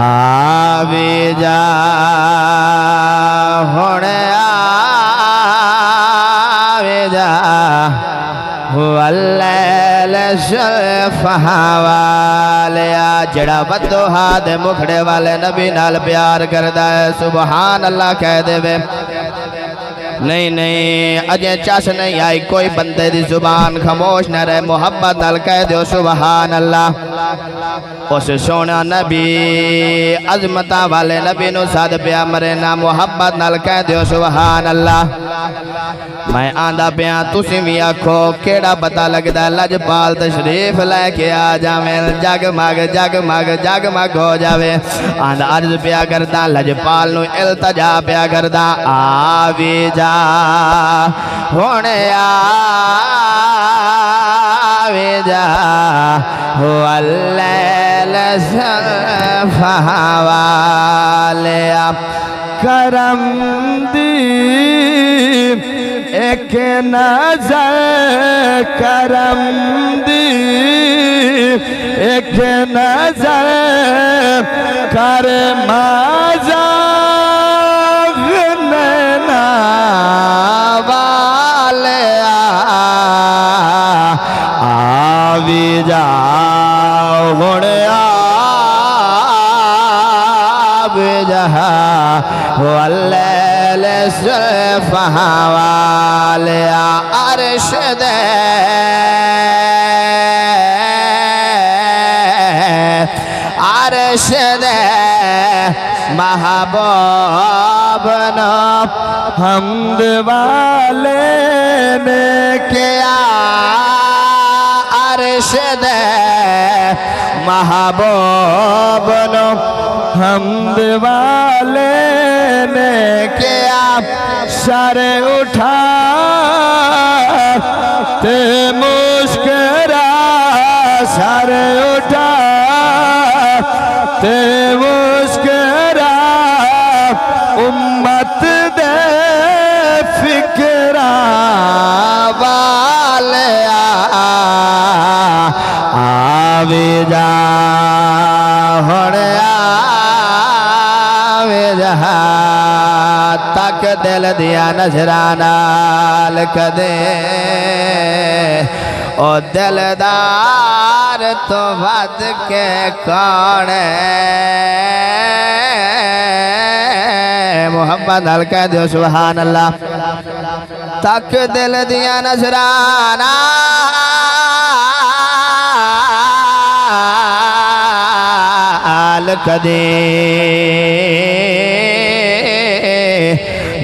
आवे जा हुणे आवे जा वल्लैल फहावालिया जड़ा बदोहा दे मुखड़े वाले नबी नाल प्यार करदा है सुबहान अल्लाह कह देवे। नहीं नहीं अजे चस नहीं आई कोई बंदे दी जुबान खामोश न रहे मोहब्बत नाल कह दो सुबहान अल्लाह। उस सोना नबी अजमता वाले नबी नु सद पिया मरे ना मोहब्बत नाल कह दो सुबहान अल्लाह। मैं आंदा पिया तुसी भी आखो केड़ा पता लगदा लजपाल तशरीफ लैके आ जावे जगमग जगमग जगमग हो जावे। आंदा अर्ज पिया करदा लजपाल नु इल्तजा पिया करदा आवी जा हुणे आवे जा वल्लैल फहावालिया करम दी एक नजर करम दी एक नजर कर माजा आवी जा हुणे आवे जा वल्लैल फहावालिया अर्श दे अर्श दे महबूब नो हमद वाले ने किया अर्श दे महबूब नो हमद वाले ने किया सर उठा ते मुस्कुरा सर उठा ते मुस्कुरा उम्मत दे फिक्रा वाले आवे जा हुणे आवे जा तक दिल दिया नजरा नाल कदे ओ दिलदार तो वध के कौन मोहब्बत नाल कह दो सुभान अल्लाह। तक दिल दिया नजरा नाल कदे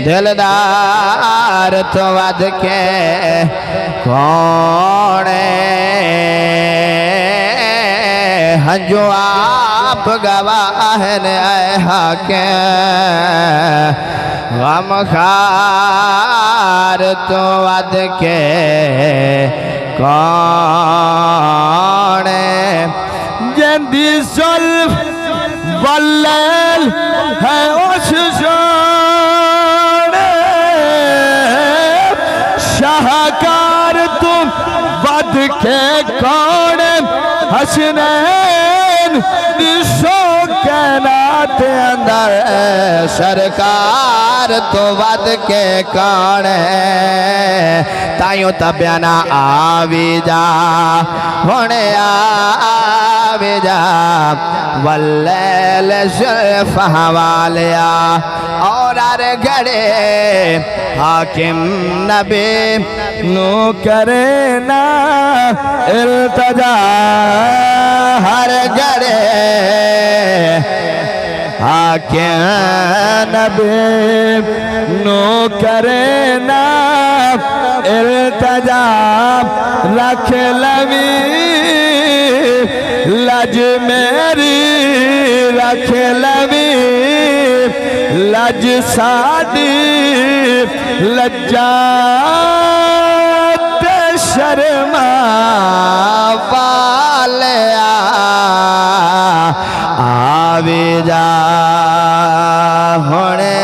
दिलदार तो वध के कौन हंजो आप गवाह ने हाके गम खार तो वध के कौन जंदी सुल्फ वल्लैल है उस शाहकार तुम वध के कौन हसनैन दिशो कैनात अंदर सरकार तो वध के कौन ताइयों तब्याना आवी जा हुणे आवे जा वल्लैल फहावालिया और अरे गड़े हाकिम नबी नु करे ना इल्तजा हर गड़े हाकिम नबी नु करे ना इल्तजा रख लवी लज मेरी रख लवी लज सादी लज्जा शर्मा वाले आवे जा हुणे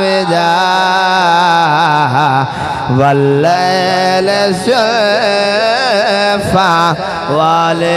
आवे जा वल्लैल मुस्तफ़ा वाले